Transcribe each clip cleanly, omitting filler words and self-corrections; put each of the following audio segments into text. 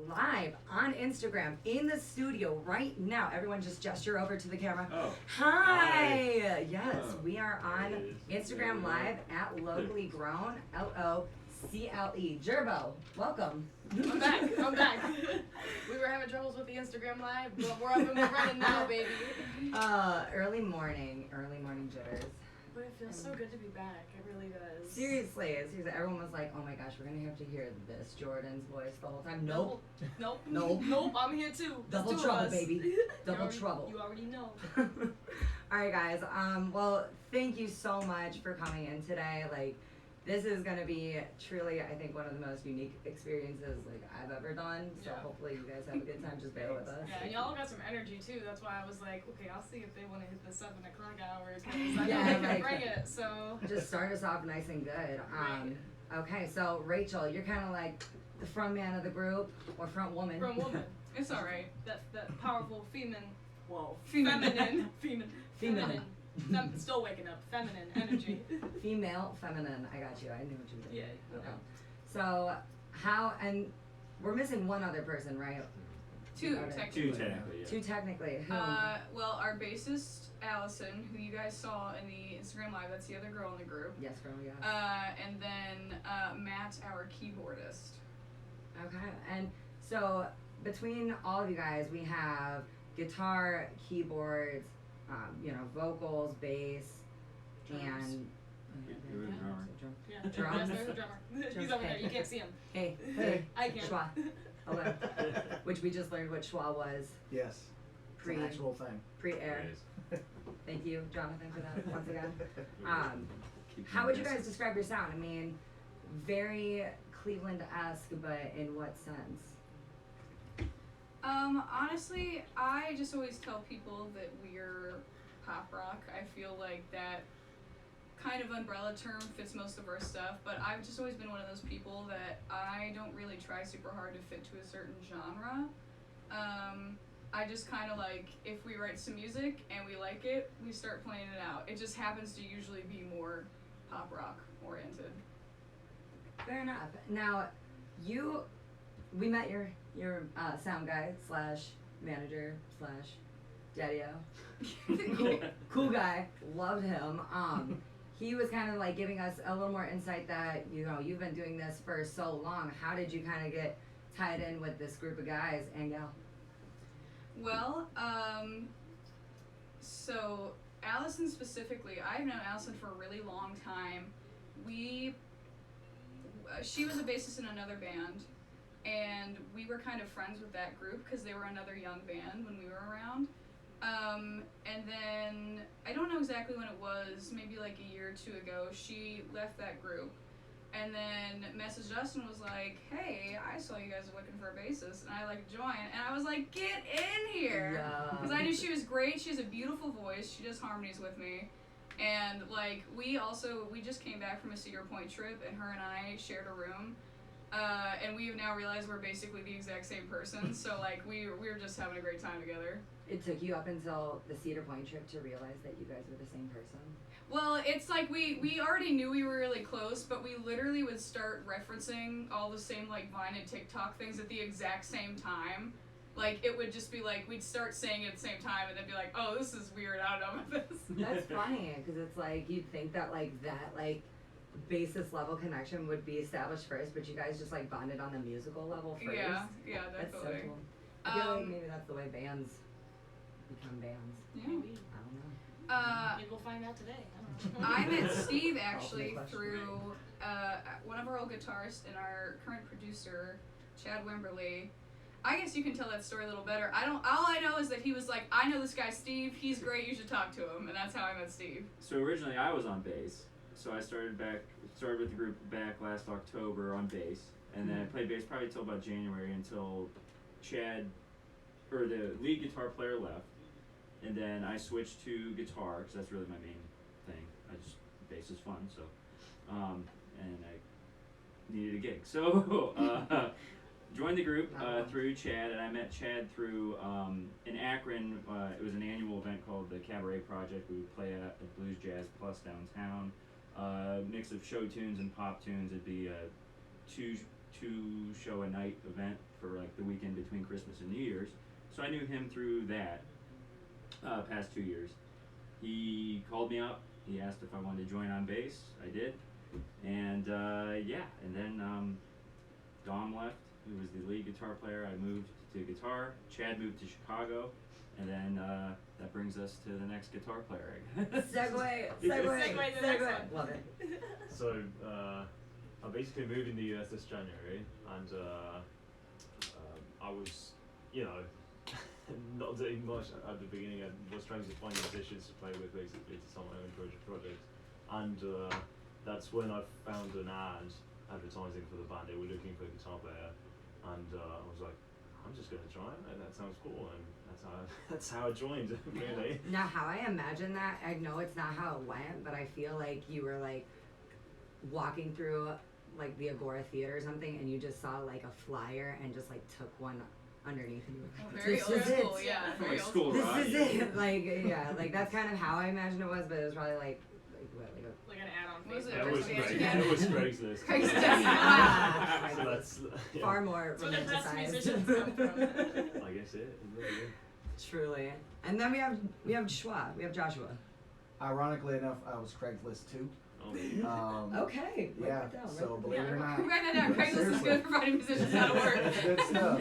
live on Instagram in the studio right now. Everyone just gesture over to the camera. Oh. Hi! Yes, we are There on it is. Instagram Live at LoCLE Grown, LoCLE. Gerbo, welcome. I'm back. I'm back. We were having troubles with the Instagram Live, but we're up and we're running now, baby. Early morning jitters. But it feels so good to be back. It really does. Seriously, everyone was like, oh my gosh, we're gonna have to hear this Jordan's voice the whole time. Nope. Nope. Nope. Nope. I'm here too. Double There's two trouble, of us. baby. Double trouble. You already know. All right, guys. Well, thank you so much for coming in today. Like, this is gonna be truly, I think, one of the most unique experiences like I've ever done. So hopefully you guys have a good time. Just bear with us. Yeah, and y'all got some energy too. That's why I was like, okay, I'll see if they want to hit the 7 o'clock hour because I know they can bring it. So just start us off nice and good. Right. Okay, so Rachel, you're kind of like the front man of the group or front woman. Front woman. It's all right. That powerful feminine. Still waking up. Feminine energy. Female, feminine. I got you. I knew what you were doing. Yeah. Okay. So and we're missing one other person, right? Two technically. Two technically. Who? Well, our bassist Allison, who you guys saw in the Instagram Live, that's the other girl in the group. Yes, girl. Yes. And then Matt, our keyboardist. Okay, and so between all of you guys, we have guitar, keyboards, vocals, bass, and You're the drummer. Yeah, Drums. There's the drummer. He's over there. You can't see him. Hey, I can. schwa. Hello. Which we just learned what schwa was Yes. It's an actual thing. pre-air. Thank you, Jonathan, for that once again. Keep How would you doing guys describe your sound? I mean, very Cleveland-esque, but in what sense? Honestly, I just always tell people that we're pop rock. I feel like that kind of umbrella term fits most of our stuff, but I've just always been one of those people that I don't really try super hard to fit to a certain genre. I just kind of like, if we write some music and we like it, we start playing it out. It just happens to usually be more pop rock oriented. Fair enough. Now, we met your sound guy / manager / daddy-o. cool guy. Loved him. He was kind of like giving us a little more insight that, you've been doing this for so long. How did you kind of get tied in with this group of guys and gal? Well, so Allison specifically, I've known Allison for a really long time. She was a bassist in another band, and we were kind of friends with that group because they were another young band when we were around. And then, I don't know exactly when it was, maybe like a year or two ago, she left that group. And then messaged us and was like, hey, I saw you guys were looking for a bassist, and I like to join. And I was like, get in here! Because I knew she was great. She has a beautiful voice. She does harmonies with me. And like, we just came back from a Cedar Point trip, and her and I shared a room. And we have now realized we're basically the exact same person. So like, we were just having a great time together. It took you up until the Cedar Point trip to realize that you guys were the same person? Well, it's like we already knew we were really close, but we literally would start referencing all the same like Vine and TikTok things at the exact same time. Like, it would just be like, we'd start saying it at the same time, and then be like, oh, this is weird, I don't know about this. That's funny, because it's like, you'd think that that basis level connection would be established first, but you guys just like bonded on the musical level first. Yeah, That's so definitely. cool. I feel like maybe that's the way bands become bands. Yeah. I Maybe. don't know. Maybe we'll find out today. I don't know. I met Steve actually Question. through one of our old guitarists and our current producer, Chad Wimberly. I guess you can tell that story a little better. All I know is that he was like, I know this guy Steve, he's great, you should talk to him, and that's how I met Steve. So originally I was on bass. So I started with the group back last October on bass, and then I played bass probably till about January until the lead guitar player left, and then I switched to guitar because that's really my main thing. Bass is fun, so and I needed a gig, so joined the group through Chad, and I met Chad through in Akron. It was an annual event called the Cabaret Project. We would play at Blues Jazz Plus downtown. Mix of show tunes and pop tunes. It'd be a two show a night event for like the weekend between Christmas and New Year's. So I knew him through that past 2 years. He called me up. He asked if I wanted to join on bass. I did. And and then Dom left, who was the lead guitar player. I moved to guitar. Chad moved to Chicago. And then that brings us to the next guitar player, I guess. Segue. Segue to the next one. Love it. So, I basically moved in the US this January, and I was, not doing much at the beginning. I was trying to find musicians to play with, basically, to start my own project. And that's when I found an ad advertising for the band. They were looking for a guitar player, and I was like, I'm just gonna try it. That sounds cool, and that's how I joined. Really. Now, how I imagine that, I know it's not how it went, but I feel like you were like walking through like the Agora Theater or something, and you just saw like a flyer and just like took one underneath and you were like, Very this old is school, it. yeah. From Very like old school This rock. is it. Like that's kind of how I imagined it was, but it was probably like what, like a Like an ad on Was it? Facebook. That was Yeah. great. Yeah. That was Craigslist. Craigslist. Ah, So that's far more So the best romanticized. musicians come from. I guess it. Really is. Truly. And then we have Joshua. Ironically enough, I was Craigslist too. Oh, Okay. Write Yeah, that down, so write believe it or not. Write that down. Craigslist is Seriously. good for finding musicians how to work. It's good stuff.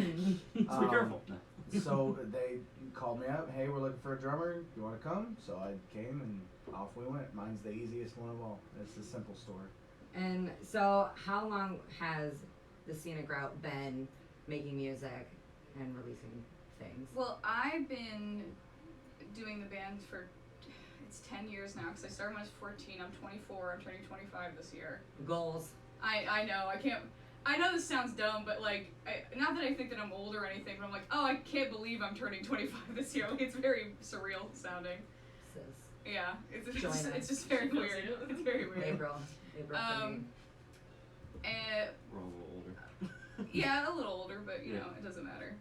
Let's be careful. No. So they called me up, hey, we're looking for a drummer, you want to come? So I came and off we went. Mine's the easiest one of all. It's a simple story. And so, how long has the Scenic Route been making music and releasing things? Well, I've been doing the band for it's 10 years now because I started when I was 14. I'm 24. I'm turning 25 this year. Goals. I know I can't. I know this sounds dumb, but like, not that I think that I'm old or anything, but I'm like, oh, I can't believe I'm turning 25 this year. Like, it's very surreal sounding. Sis. Yeah, it's Join us. it's just very Feels weird. it. It's very weird. April for me. And We're all a little older. yeah, a little older, but you Yeah. know, it doesn't matter.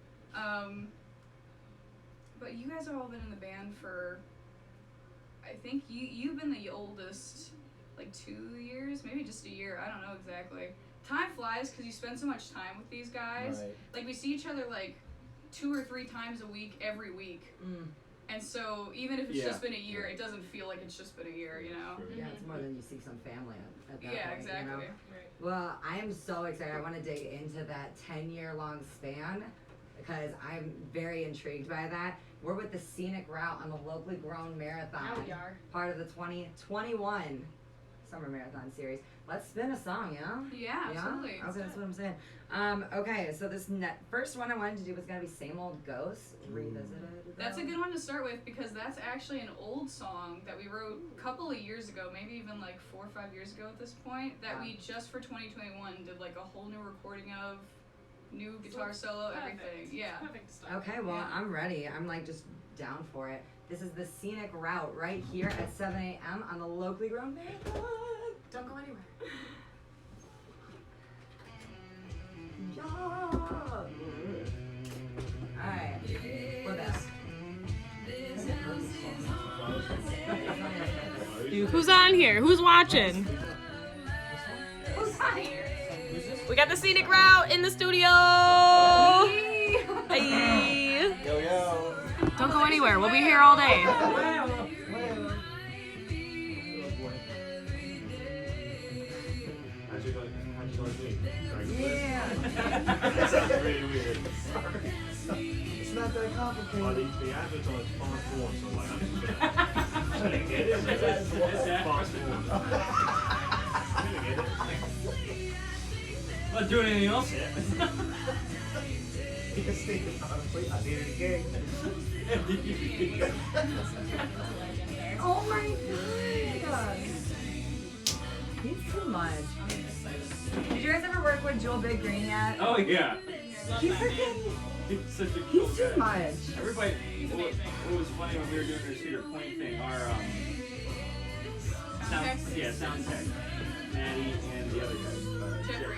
But you guys have all been in the band for, I think you've been the oldest, like 2 years, maybe just a year. I don't know exactly. Time flies because you spend so much time with these guys. Right. Like we see each other like 2 or 3 times a week, every week. Mm. And so even if it's Yeah. just been a year, it doesn't feel like it's just been a year, you know? Sure. Yeah, it's more than you see some family at that Yeah, point, exactly. You know? Right. Well, I am so excited. I want to dig into that 10-year-long span because I'm very intrigued by that. We're with the Scenic Route on the LoC'LE Grown Marathon. Now we are. Part of the 2021 Summer Marathon Series. Let's spin a song, yeah? Yeah, absolutely. Okay, that's what I'm saying. Okay, so this first one I wanted to do was gonna be Same Old Ghosts, Revisited. That's a good one to start with because that's actually an old song that we wrote a couple of years ago, maybe even like 4 or 5 years ago at this point, that we just for 2021 did like a whole new recording of, new guitar solo, Perfect. everything. Yeah. Perfect stuff. Okay, well, Yeah. I'm ready. I'm like just down for it. This is the Scenic Route right here at 7 a.m. on the LoC'LE Grown Marathon. Don't go anywhere. Yeah. Alright, we're back. Who's on here? Who's watching? Who's on here? We got the Scenic Route in the studio. Hey. Yo, yo. Don't go anywhere. We'll be here all day. How'd you guys meet? Yeah. That sounds really weird. It's not that Oh, complicated. the advertised fast forward, so I'm like, I'm just gonna get it. Fast forward. I'm gonna get it. Not doing anything else? Honestly, I needed a gig. Oh my god. He's too much. Did you guys ever work with Joel Big Green yet? Oh yeah. He's freaking. He's such a cool He's too guy. much. Everybody, what was funny when we were doing our Cedar Point thing, our sound tech, Maddie and the other guy, Jeffrey.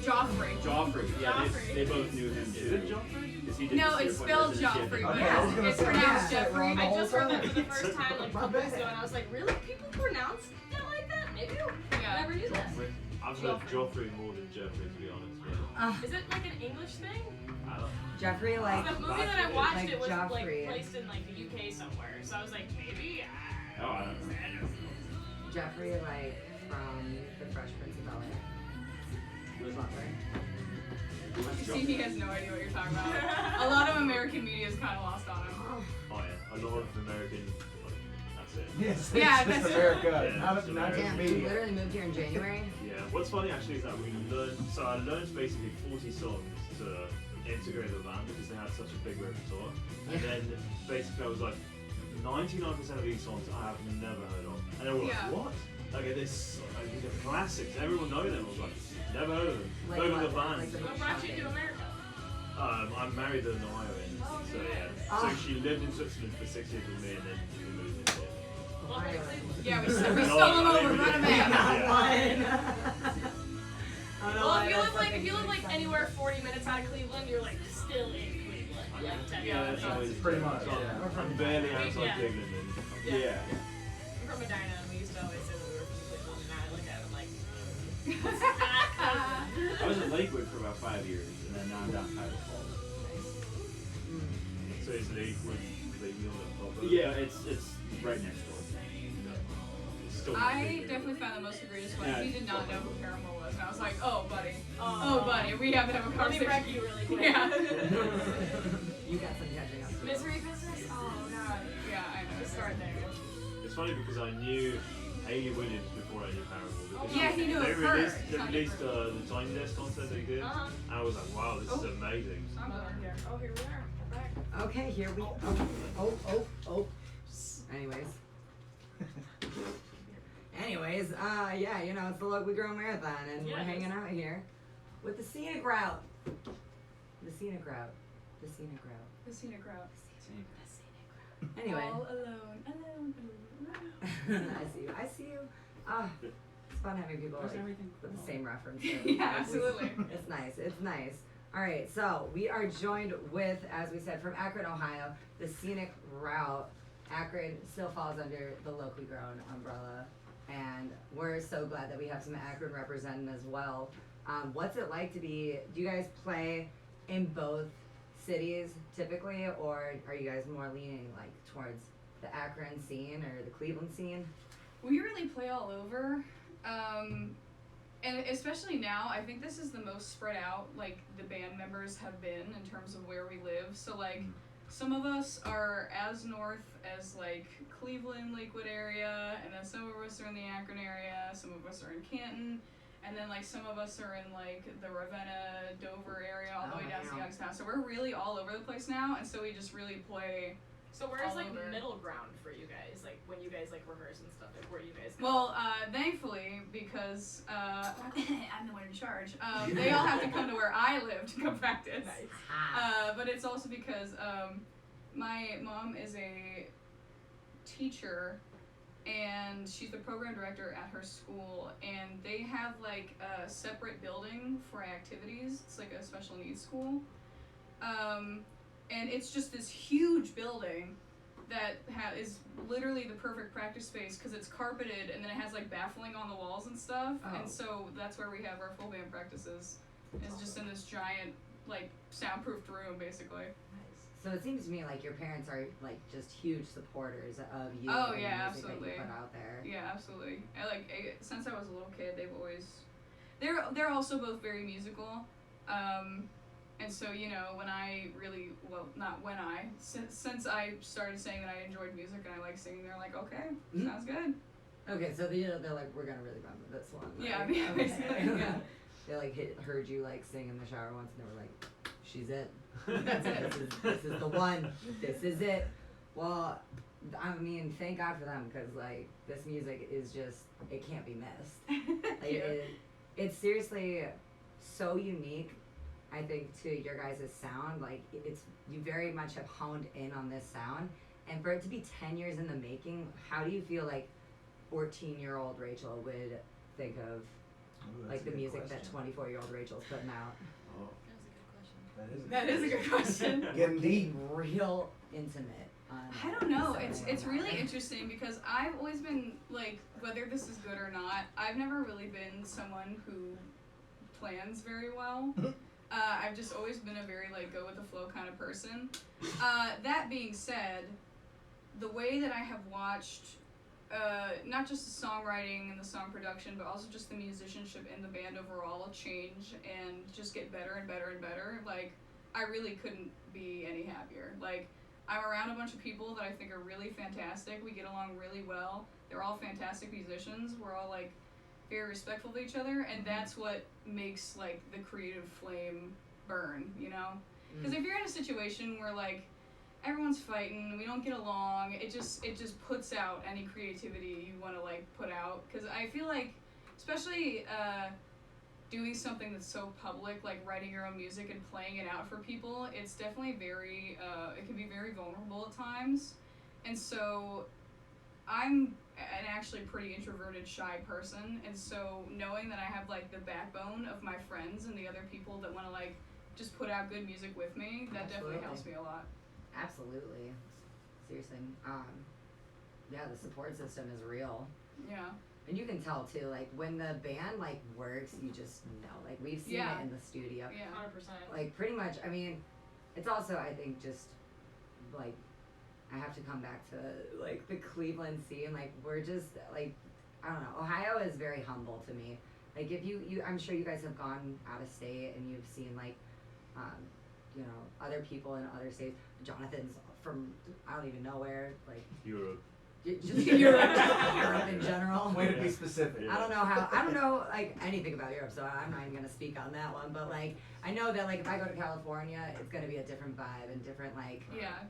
Jeffrey, Joffrey. Yeah, Joffrey. they both knew him Is it too. Joffrey? 'Cause he did No, the it's Cedar spelled Point residency. Joffrey. Okay, Yeah, I was gonna it's say, pronounced yeah, Jeffrey. wrong the I whole just heard that time. for the first time like a My couple weeks bad. ago, and I was like, really? People pronounce it like that? I do. Yeah. I never knew that. I've heard Joffrey more than Jeffrey, to be honest. But Is it like an English thing? Jeffrey, like, The movie that I watched like it was like Joffrey. placed in like the UK somewhere, so I was like, maybe. Oh, I don't know. Jeffrey, like, from The Fresh Prince of Bel-Air. Butler. See, he has no idea what you're talking about. A lot of American media is kind of lost on him. Oh, Oh yeah, a lot of American. Like, that's it. Yes, Yeah, it's just that's- America, Yeah, not it's just America. damn, you media. literally moved here in January? Yeah. What's funny actually is that we learned. So I learned basically 40 songs to integrate the band because they had such a big repertoire. And then basically I was like, 99% of these songs I have never heard of. And they were like, Yeah. what? Like this, like these are classics. Everyone knows them. I was like, never heard of them. Like Over what? the band. Like the- What brought you to America? I'm married to an Ohioan, Oh, so yeah. Ah. So she lived in Switzerland for 6 years with me, and then we moved in here. Well, Ohio. Cleveland. Yeah, we stole him No, over, I didn't run him really- back. Well, if you live like anywhere 40 minutes out of Cleveland, you're like still in Cleveland. Like technically. Yeah, that's so awesome. it's Pretty much, so yeah. I'm barely outside Yeah. Cleveland. And, Yeah. I'm from Medina, and we used to always say that we were from Cleveland, and I look at them like. I was in Lakewood for about 5 years, and then now I'm down in Title Falls. so it's Lakewood, Cleveland, proper. Yeah, it's right next door. It's still I definitely found the most egregious one. Yeah, He did not know who Paramore was, and I was like, oh, buddy. Oh, Oh, buddy, we have to have a Let me conversation. wreck you really quick. Yeah. You got some catching up to do. Misery business? Oh god. Yeah, I know. Let's start there. It's funny because I knew Hayley Williams before I knew Paramore. Because Yeah, he knew they of her. released, they It's not released the Tiny Desk concert they did, Uh-huh. and I was like, wow, this is amazing. I'm done. Here. Oh, here we are. We're back. Okay, here we oh. Anyways. Yeah, you know, it's the LoCLE Grown Marathon, and Yeah, we're it hanging is. out here with the Scenic Route. The Scenic Route. The Scenic Route. The Scenic Route. Anyway. All alone. I see you. It's fun having people like, with the same reference. Yeah, absolutely. It's nice. Alright, so we are joined with, as we said, from Akron, Ohio, the Scenic Route. Akron still falls under the LoCLE Grown umbrella, and we're so glad that we have some Akron representing as well. What's it like to be, do you guys play in both cities typically, or are you guys more leaning like towards the Akron scene or the Cleveland scene? We really play all over. And especially now, I think this is the most spread out, like, the band members have been in terms of where we live. So, like, some of us are as north as, like, Cleveland, Lakewood area, and then some of us are in the Akron area, some of us are in Canton, and then, like, some of us are in, like, the Ravenna, Dover area, all the way down to wow. Youngstown. So we're really all over the place now, and so we just really play. So where's All like over. middle ground for you guys? Like when you guys like rehearse and stuff, like where you guys go? Well, thankfully, because I'm the one in charge, they all have to come to where I live to go practice. Nice. But it's also because my mom is a teacher, and she's the program director at her school, and they have like a separate building for activities. It's like a special needs school. And it's just this huge building that is literally the perfect practice space because it's carpeted and then it has like baffling on the walls and stuff. Oh. And so that's where we have our full band practices. It's just in this giant, like, soundproofed room, basically. So it seems to me like your parents are like just huge supporters of you Oh, and yeah, the music that absolutely. you put out there. Yeah, absolutely. Since I was a little kid, they've always. They're also both very musical. And so, you know, when I really, well, not when since I started saying that I enjoyed music and I like singing, they're like, okay, sounds good. Okay, so they're like, we're gonna really run with this one. Yeah, like, yeah, basically, yeah. They like heard you like sing in the shower once, and they were like, she's it. That's it. This is the one. This is it. Well, I mean, thank God for them, because like this music is just, it can't be missed. Like, it's seriously so unique. I think to your guys' sound, like it's, you very much have honed in on this sound, and for it to be 10 years in the making, how do you feel like 14-year-old Rachel would think of like the music that 24-year-old Rachel's putting out? Oh. That is a good question. Getting deep. Real intimate. I don't know. something It's like really that. interesting because I've always been like, whether this is good or not, I've never really been someone who plans very well. I've just always been a very like go with the flow kind of person. That being said, the way that I have watched not just the songwriting and the song production, but also just the musicianship in the band overall change and just get better and better and better. Like, I really couldn't be any happier. Like, I'm around a bunch of people that I think are really fantastic. We get along really well. They're all fantastic musicians. We're all, like, very respectful of each other, and that's what makes, like, the creative flame burn, you know? Because if you're in a situation where, like, everyone's fighting, we don't get along, it just puts out any creativity you want to, like, put out. Because I feel like, especially doing something that's so public, like writing your own music and playing it out for people, it's definitely very, it can be very vulnerable at times. And so I'm an actually pretty introverted, shy person, and so knowing that I have, like, the backbone of my friends and the other people that want to, like, just put out good music with me, that definitely helps me a lot. Absolutely. Seriously. Yeah, the support system is real. Yeah. And you can tell too, like when the band like works, you just know. Like we've seen it in the studio. Yeah. 100%. Like pretty much, I mean, it's also I think just like I have to come back to like the Cleveland scene. Like we're just like I don't know. Ohio is very humble to me. Like if you I'm sure you guys have gone out of state and you've seen like you know, other people in other states. Jonathan's from I don't even know where, like Europe. Just Europe, Europe in general. Way to be specific. I don't know like anything about Europe, so I'm not even gonna speak on that one. But like I know that like if I go to California, it's gonna be a different vibe and different like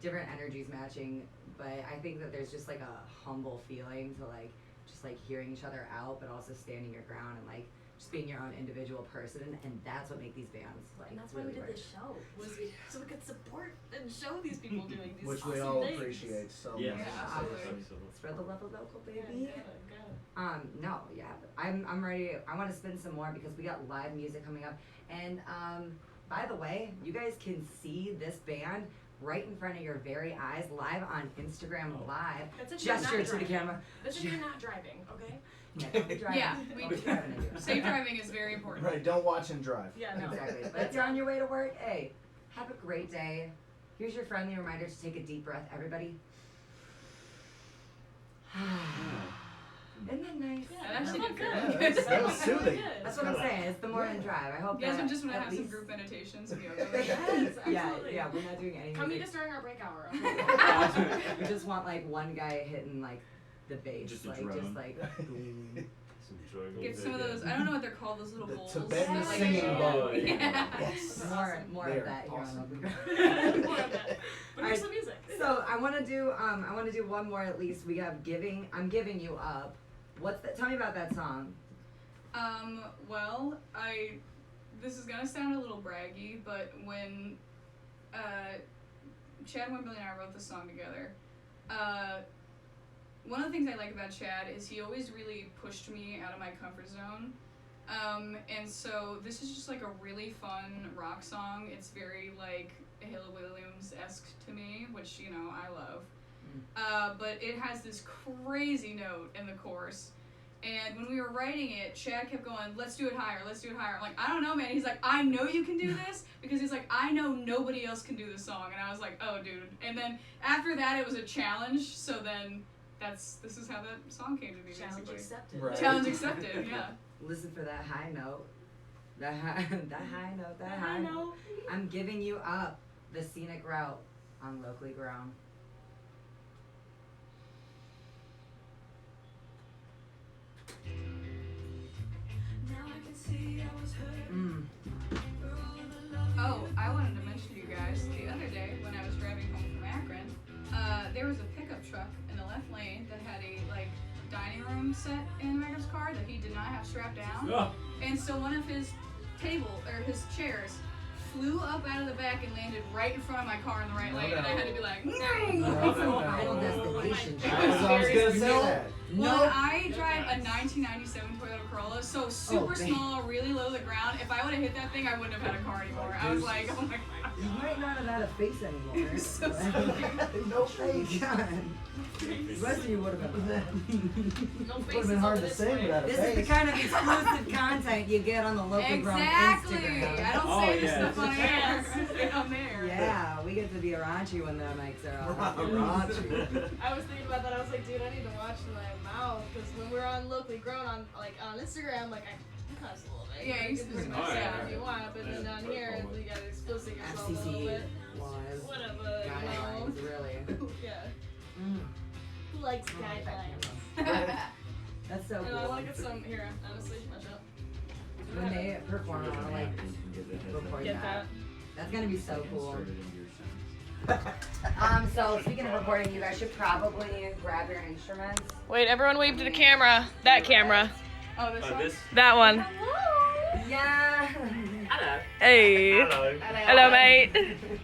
different energies matching. But I think that there's just like a humble feeling to like just like hearing each other out, but also standing your ground and like just being your own individual person, and that's what makes these bands like. And that's why really we did work. this show, was so we could support and show these people doing these Which awesome we all things. appreciate so Yeah. much. Yeah, absolutely. Spread the love of local, Yeah, baby. good. No, yeah, I'm ready. I want to spin some more because we got live music coming up. And by the way, you guys can see this band right in front of your very eyes, live on Instagram Live. That's if you're not Gesture to the driving. camera. That's if you're not driving, okay? Yeah, don't be driving. Yeah, Don't be driving and do it. Safe driving is very important. Right, don't watch and drive. Yeah, no. Exactly. But if you're on your way to work, hey, have a great day. Here's your friendly reminder to take a deep breath, everybody. Isn't that nice? Yeah, That actually that did felt good. good. That was soothing. That's what I'm saying. It's the morning drive. I hope You guys that would just want to at have some least- group meditations and yoga. Yes, yeah, absolutely. yeah. We're not doing any Come meet music. us during our break hour. Okay? We just want like one guy hitting like the bass, Just a like drone. just like. Some jungle Get some of music, those, I don't know what they're called, those little The bowls. Tibetan that, like, singing show- bowl. Yeah. Yes. More They of are that here awesome. on LoCLE More of that. But here's some music. So I want to do one more at least. We have I'm giving you up. What's that? Tell me about that song. Well, this is gonna sound a little braggy, but when, Chad Wimberly and I wrote this song together, one of the things I like about Chad is he always really pushed me out of my comfort zone. And so this is just like a really fun rock song. It's very like Hayley Williams-esque to me, which, you know, I love. But it has this crazy note in the chorus. And when we were writing it, Chad kept going, let's do it higher, let's do it higher. I'm like, I don't know, man. He's like, I know you can do this, because he's like, I know nobody else can do this song. And I was like, oh, dude. And then after that, it was a challenge. So then this is how that song came to be, Challenge basically. accepted. Right. Challenge accepted, yeah. Listen for that high note. That high note. I know. I'm giving you up. The Scenic Route on LoCLE Grown. Oh, I wanted to mention to you guys, the other day when I was driving home from Akron, there was a pickup truck in the left lane that had a, like, dining room set in Megan's car that he did not have strapped down. Oh. And so one of his his chairs flew up out of the back and landed right in front of my car in the right lane, and I had to be like, Final destination. That's what I was gonna say. That. Well, I drive a 1997 Toyota Corolla, so super dang. small, really low to the ground. If I would have hit that thing, I wouldn't have had a car anymore. I was like, oh my god. You might not have had a face anymore. So No face. God. The rest of you would have been. No Would have faces been hard over to this sing way. without a This is the face. kind of exclusive content you get on the LoCLE Grown Exactly. Instagram. I don't Oh, say this yeah. stuff on air. I say it on there. Yeah, we get to be raunchy when the mics are off. Raunchy. I was thinking about that. I was like, dude, I need to watch my mouth because when we're on LoCLE Grown on Instagram, like I cuss a little bit. Yeah, you you can can just cuss Oh, yeah. if you want, but then down here you gotta explicit yourself a little FCC bit. laws, Whatever, you know. guidelines, really. Yeah. Mm. Who likes I like that guidelines? camera. That's so And I want cool. to get some here. Honestly, watch out. When they perform, I wanna like record Get that. That's gonna be so cool. Insert it into your sentence. So speaking of recording, you guys should probably grab your instruments. Wait, everyone wave to the camera. That camera. Oh, this one? This. That one. Yeah. Hello. Hey. Hello. Hello, mate.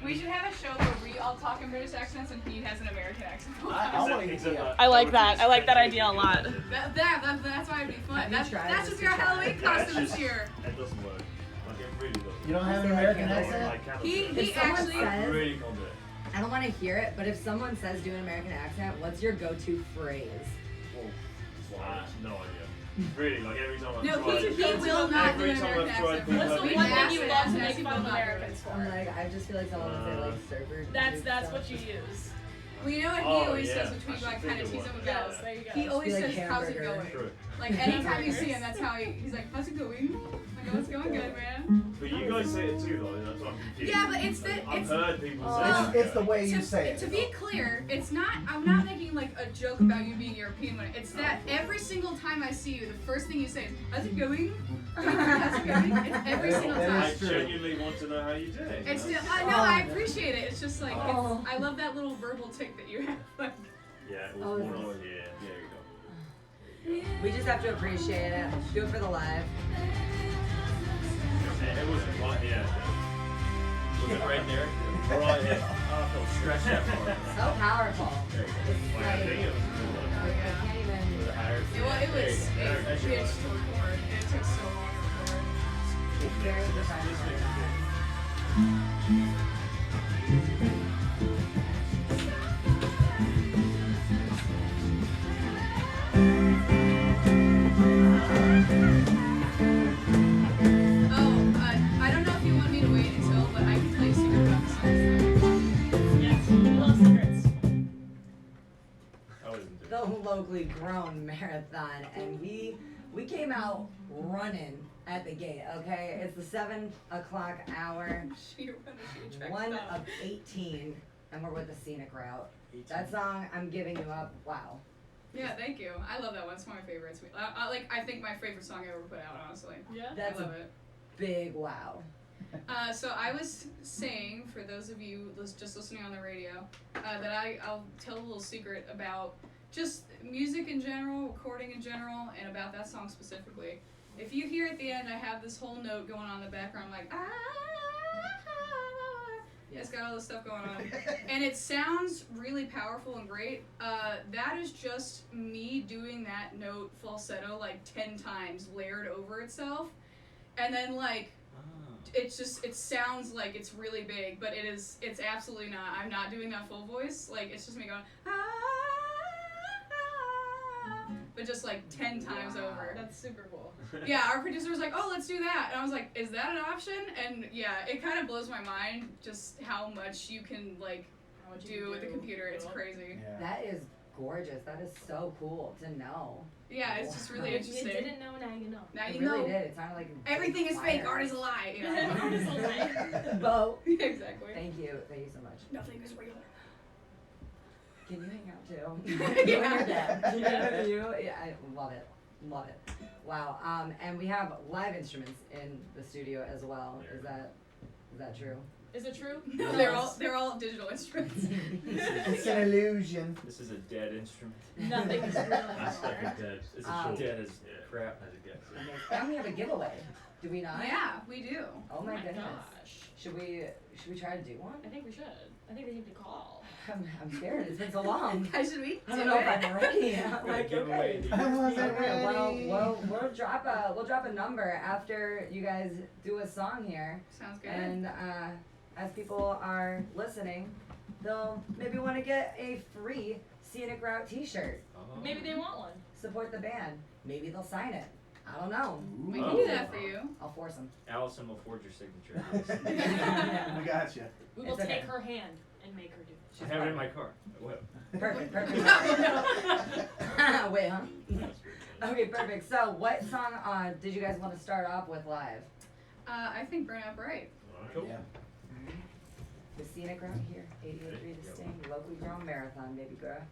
We should have a show where we all talk in British accents and Pete has an American accent. I want to Except, get I like that. I like that idea a lot. That's why it'd be fun. Have you That's tried that's this just your to try? Halloween costume this year. It doesn't work. Like it really doesn't. You don't have an I American can't accent? I cannot He do it. If someone actually. I says- really can't do it. I don't want to hear it, but if someone says do an American accent, what's your go-to phrase? No idea. Really, like every time I No, try he it- will not do every an time American I've tried accent. to What's the do one it, thing you love to He make will fun of not do it. Americans for? I'm like, I just feel like someone would say like surfer. That's stuff. what you use. Well, you know what he Oh, always yeah. says, which we I should like think kind of of tease one. him Yes, about. there you go. He always Be like says, "How's it hamburger. going?" True. Like anytime you see him, that's how he's like, "How's it going?" Like, "Oh, it's going good, man." But you guys say it too, though. That's what I'm confused. Yeah, but it's the I've it's. heard people Oh. say It's the way you say it. To be clear, it's not. I'm not making like a joke about you being European. When it's that every single time I see you, the first thing you say is, "How's it going?" How's it going? It's every single That time. I is true. genuinely want to know how you do it. It's you know? still. I know. I appreciate it. It's just like Oh. I love that little verbal tick that you have. Like, Yeah, it was Oh, more it's- like, yeah, there you go. We just have to appreciate it. Do it for the live. It was right here. Was it right there? Right here. I felt stretched out for it. So powerful. There you go. It's Like, I think it was cool. I can't even. With the hair. it was. There you go. That shit It's was- to record. And it took so long to record. It's very This makes professional. it good. I don't know if you want me to wait until, but I can play a secret about the songs. Yes, we love secrets. I wasn't The doing it. LoCLE Grown marathon, and we came out running at the gate. Okay, it's the 7 o'clock hour, She ran a few tracks 1 down. of 18, and we're with the Scenic Route. That song, I'm giving you up. Wow. Yeah, thank you. I love that one. It's one of my favorites. I think my favorite song I ever put out, honestly. Yeah. That's I love a it. big wow. So I was saying, for those of you just listening on the radio, that I'll tell a little secret about just music in general, recording in general, and about that song specifically. If you hear at the end, I have this whole note going on in the background, like, ah. It's got all this stuff going on. And it sounds really powerful and great. That is just me doing that note falsetto like 10 times layered over itself. And then like, it sounds like it's really big, but it's absolutely not. I'm not doing that full voice. Like, it's just me going, but just like 10 times over. That's super cool. Yeah, our producer was like, "Oh, let's do that," and I was like, "Is that an option?" And yeah, it kind of blows my mind just how much you can like How would do with the computer. It's crazy. Yeah. That is gorgeous. That is so cool to know. Yeah, it's just really Wow. If you interesting. didn't know, now you know. Now It you really know did. It sounded like a everything is fake. choir. Art is a lie. You know? Art is a lie. Bo. Exactly. Thank you so much. Nothing is real. Can you hang out too? You and your dad. Yeah, I love it. Love it. Wow. And we have live instruments in the studio as well. Is that true? Is it true? They're all digital instruments. It's an illusion. This is a dead instrument. Nothing is real That's anymore. like a dead. It's a Um, short. Dead as Yeah. crap as it gets. And we have a giveaway. Do we not? Yeah, we do. Oh my goodness. Gosh. Should we try to do one? I think we should. I think they need to call. I'm scared. It's been so long. Guys, should we? I don't know if I'm ready. I'm like, Give away okay. the- I wasn't Okay, ready. well, we'll drop a number after you guys do a song here, Sounds good. and as people are listening, they'll maybe want to get a free Scenic Route t-shirt. Maybe they want one. Support the band. Maybe they'll sign it. I don't know. We can do that for you. I'll force them. Allison will forge your signature. We got you. We will It's okay. take her hand and make her do it. I have it in my car. What? Perfect. Wait, huh? Okay, perfect. So, what song did you guys want to start off with live? I think Burn Out Bright. Cool. Yeah. The Scenic Route here, 88.3 The Sting, locally grown marathon, baby girl.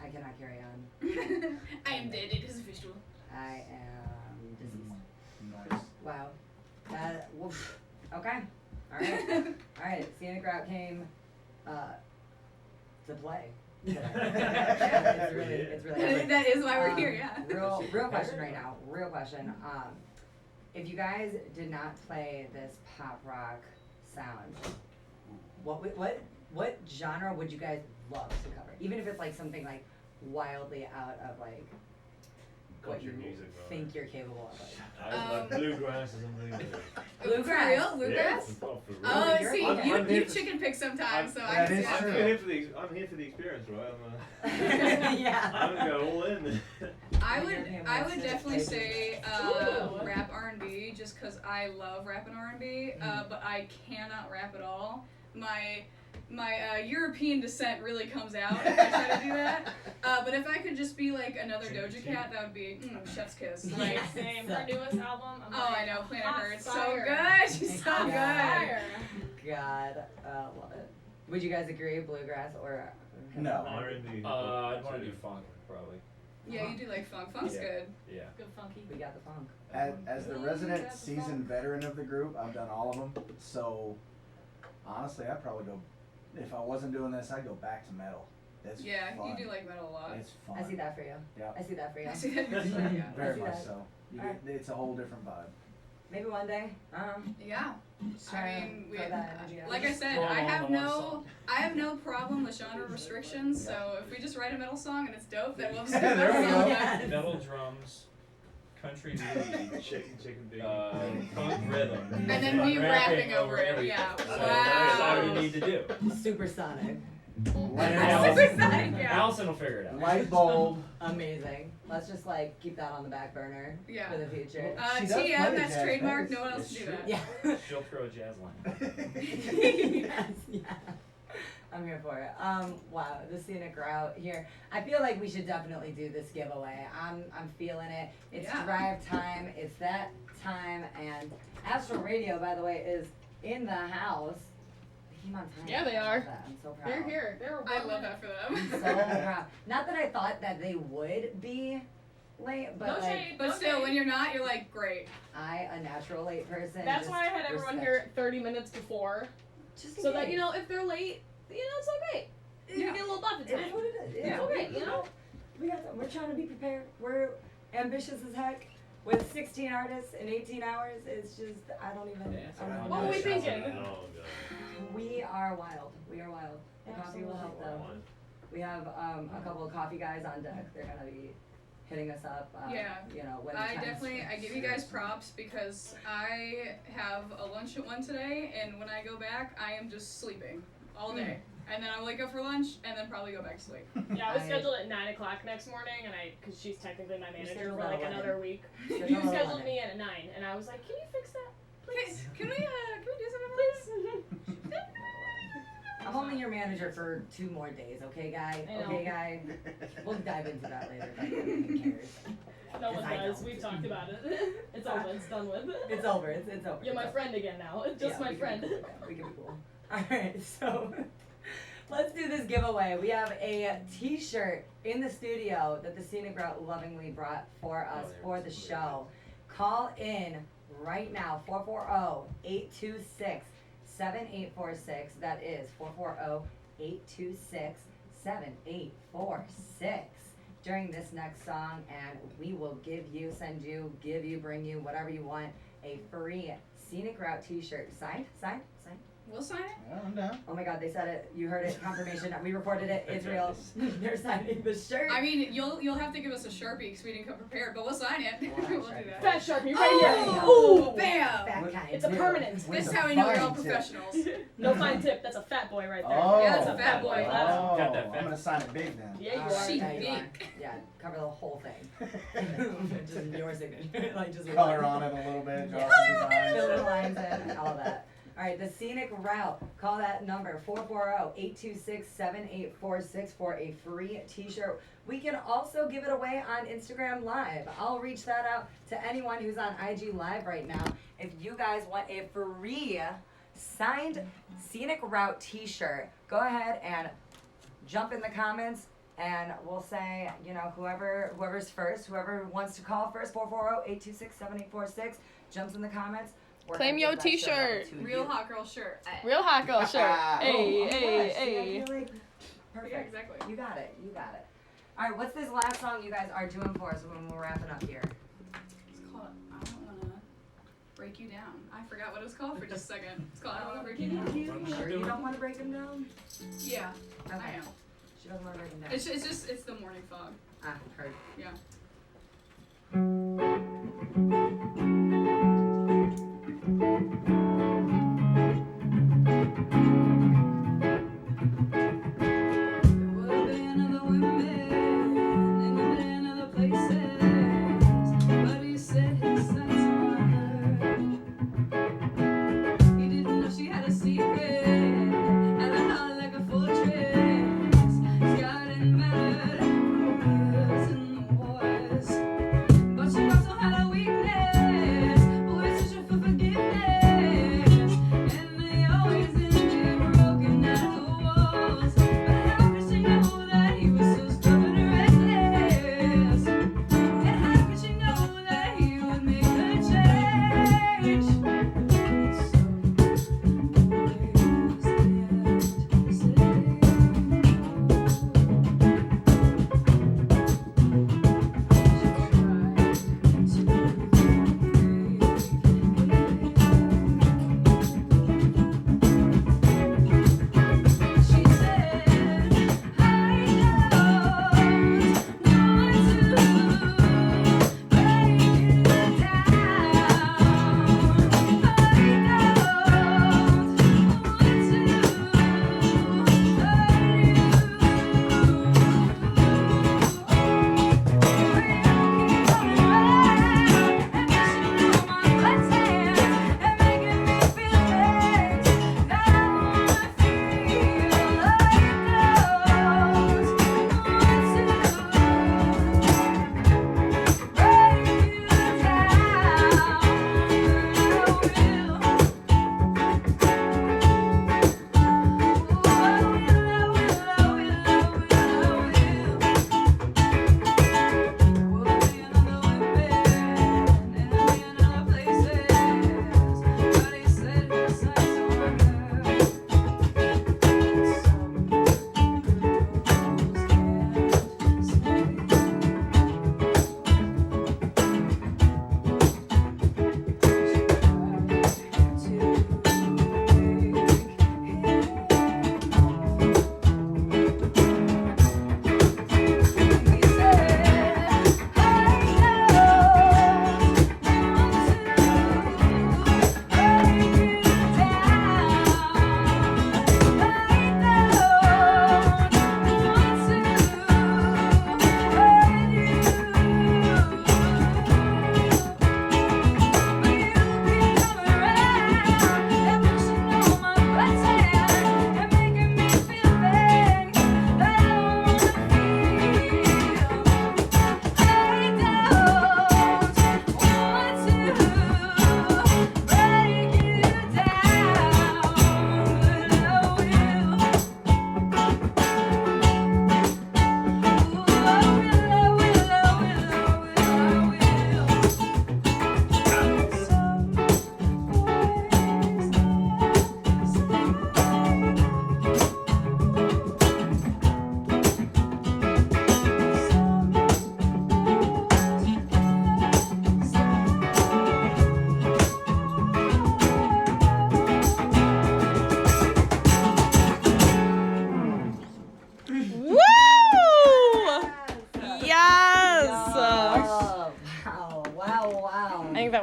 I cannot carry on. I am dead. It is official. I am deceased. Nice. Wow. That, woof. Okay. Alright. Alright. Scenic Route came to play. It's really That is why we're here, yeah. Real question right now. Real question. If you guys did not play this pop rock sound, what genre would you guys love to cover? Even if it's like something like wildly out of like what you Country music, right? think you're capable of. Like. I like bluegrass or something. Bluegrass. For real? Bluegrass? Yeah, for real. Oh, you're see, okay. I'm you here for- chicken pick sometimes, so I that can is see I'm true. that. here for the experience, right? Yeah. I'm gonna go all in. I You're would definitely say Ooh. rap R&B, just because I love rap and R&B, but I cannot rap at all. My European descent really comes out if I try to do that. But if I could just be like another Doja Cat, that would be chef's kiss. Like, Same. Her newest album. I'm oh, like, I know, Planet hot Hurts, so fire. good. She's so Hot good. Fire. God, love it. Would you guys agree, bluegrass or? No. R&B. I'd want to do funk, probably. Yeah, you do like funk. Funk's Yeah. good. Yeah. Good funky. We got the funk. As the resident seasoned veteran of the group, I've done all of them. So honestly, I'd probably go. If I wasn't doing this, I'd go back to metal. It's Yeah, fun. you do like metal a lot. It's fun. I see that for you. Yeah. I see that for you. I see that. Yeah. Very see much that. so. Alright. It's a whole different vibe. Maybe one day. Yeah. Just try to we, throw that energy out. like I said, Throw it I all have in one no, song. I have no problem with genre restrictions. So if we just write a metal song and it's dope, then we'll just do Yeah, a there metal we song. go. Yeah. Metal drums, country lead, Chicken bacon. funk rhythm. And then me rapping over it. Yeah. That's all you Wow. need to do. Supersonic. Light Supersonic, bulb. yeah. Allison will figure it out. Light bulb. Amazing. Let's just like keep that on the back burner Yeah. for the future. She does play TM, the that's jazz trademark. bass. No one else It's can do true. that. Yeah. She'll throw a jazz line. Yes, yeah. I'm here for it. Wow, the Scenic Route here. I feel like we should definitely do this giveaway. I'm feeling it. It's Yeah. drive time. It's that time. And Astral Radio, by the way, is in the house. They came on time. Yeah, they I love are. that. I'm so proud. They're here. They're I love that for I'm so them. proud. Not that I thought that they would be late, but No like shade. But still, when you're not, you're like, great. I, a natural late person. That's just why I had everyone respect- here 30 minutes before, Just in so that case. you know if they're late, you know it's okay. You Yeah. get a little buffer It time. is what it is. It's Yeah. okay, you know. We're trying to be prepared. We're ambitious as heck. With 16 artists in 18 hours, it's just I don't even. I don't What know. were we thinking? Oh god. We are wild. We are wild. The coffee will help though. We have a couple of coffee guys on deck. They're gonna be hitting us up. Yeah. You know when. I time's definitely, I give you guys props because I have a lunch at 1 today, and when I go back, I am just sleeping all day. And then I wake up for lunch, and then probably go back to sleep. Yeah, I was I- scheduled at 9 o'clock next morning, and because she's technically my manager scheduled for at like 11. another week. Scheduled You at scheduled 11. me in at 9, and I was like, can you fix that, please? Can we do something, please? I'm only your manager for 2 more days, okay, guy? I know. Okay, guy. We'll dive into that later. But who cares? No one I does. don't. We've talked about it. It's over. It's done with. It's over. It's over. You're It's my over. friend again now. It's just Yeah, my we can friend. be cool. Yeah, we can be cool. Alright, so let's do this giveaway. We have a t-shirt in the studio that the Scenic Route lovingly brought for us for the show. Call in right now, 440-826-7846. That is 440-826-7846 during this next song, and we will bring you whatever you want, a free Scenic Route t-shirt. Signed? We'll sign it. Yeah, I'm down. Oh my god, they said it. You heard it. Confirmation. We reported it. It's real. They're signing the shirt. I mean, you'll have to give us a Sharpie because we didn't come prepared, but we'll sign it. We'll do that. Fat Sharpie right here. Oh, bam! Fat kind. It's a permanent. This With is a how we know we're all fine tip. professionals. No fine tip. That's a fat boy right there. Oh. Yeah, that's a fat boy. Oh, Got that I'm fat- gonna sign it big then. Yeah, you Alright, are. She yeah, you are. big. Yeah, cover the whole thing. Just your signature. Like just Color on it a little bit. Draw Yeah. some designs. Fill the lines in, all that. Alright, the Scenic Route. Call that number, 440-826-7846 for a free t-shirt. We can also give it away on Instagram Live. I'll reach that out to anyone who's on IG Live right now. If you guys want a free signed Scenic Route t-shirt, go ahead and jump in the comments and we'll say, you know, whoever's first, whoever wants to call first, 440-826-7846, jumps in the comments. We're Claim gonna your get that shirt out t-shirt. to Real you. hot girl shirt. Real hot girl shirt. Oh, Hey, Oh my hey, gosh, see, I hey. feel like perfect. Yeah, exactly. You got it. Alright, what's this last song you guys are doing for us when we're wrapping up here? It's called I Don't Wanna Break You Down. I forgot what it was called for just a second. It's called I Don't Wanna Break You Down. Sure you don't want to break them down? Yeah, Okay. I am. She doesn't want to break them down. It's the morning fog. Heard. Yeah. There would have been other women and there been other places, but he said his sense on her. He didn't know she had a secret, had a heart like a fortress, scarred and battered from years in the wars. But she also had a weakness.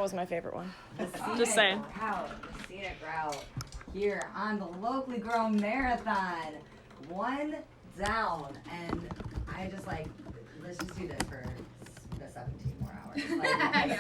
was my favorite one. The Just saying. The Scenic Route here on the LoC'LE Grown Marathon. One down, and I just like, let's just do this for the 17 more hours.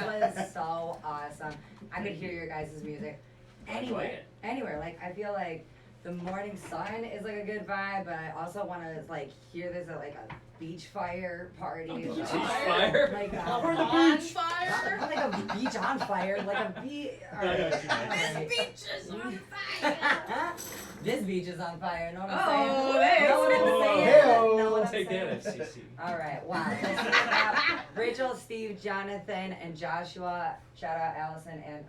Like, this was so awesome. I could hear your guys' music anywhere. Like, I feel like the morning sun is like a good vibe, but I also want to like hear this at like a beach fire party. Beach fire? Like Bonfire? not like a beach on fire, like a beach. This beach is on fire. This beach is on fire. Know what I'm Oh, saying? thanks. Know what I'm saying? Hey-o. Know what I'm Take saying? that, FCC. All right, wow. Let's see about Rachel, Steve, Jonathan, and Joshua. Shout out Allison and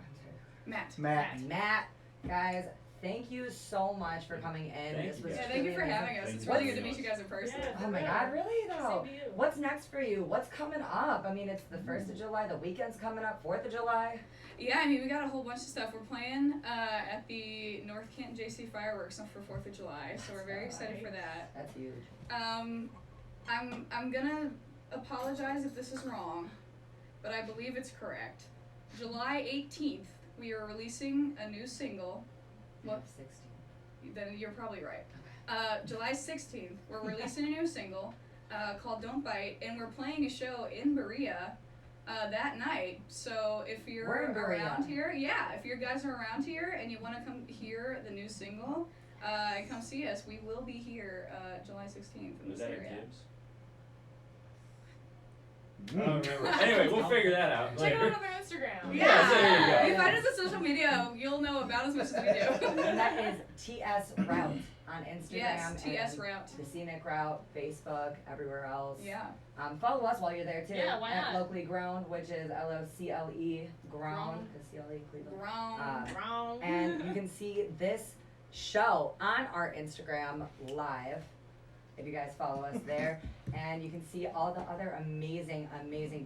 Matt. Guys, thank you so much for coming in. Thank This you, was guys. Yeah, thank you for truly having amazing. us. It's Thank really you good to very meet you guys in person. Oh my God, really though? Same to you. What's next for you? What's coming up? I mean, it's the 1st of July, the weekend's coming up, 4th of July. Yeah, I mean, we got a whole bunch of stuff. We're playing at the North Canton JC Fireworks for 4th of July, so we're very excited for that. That's huge. I'm gonna apologize if this is wrong, but I believe it's correct. July 18th, we are releasing a new single. What? 16. Then you're probably right. July 16th, we're releasing a new single called Don't Bite, and we're playing a show in Berea that night. So if We're you're in Berea. around here, if you guys are around here and you want to come hear the new single, come see us. We will be here July 16th in Was this that at area. Gibbs? I don't remember. Anyway, we'll figure that out Check later. out their Instagram. Yeah, there you go. If you find us on social media, you'll know about as much as we do. And that is TS Route on Instagram. Yes, TS and Route. The Scenic Route, Facebook, everywhere else. Yeah. Follow us while you're there too. Yeah, why at not? LoC'LE Grown, which is LoCLE Grown. The CLE Cleveland. Grown. Wrong. And you can see this show on our Instagram live if you guys follow us there. And you can see all the other amazing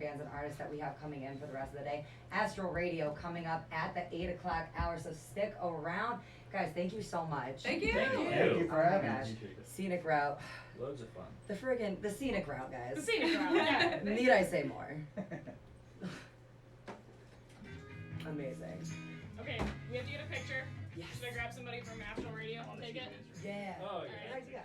bands and artists that we have coming in for the rest of the day. Astral Radio coming up at the 8 o'clock hour, so stick around. Guys, thank you so much. Thank you. Thank you. Thank you for Oh my having gosh. us. Scenic Route. Loads of fun. The Scenic Route, guys. The Scenic Route. Yeah. Need I say more? Amazing. Okay, we have to get a picture. Yes. Should I grab somebody from Astral Radio? I'll take it. Yeah. Oh, Alright. yeah. Good idea.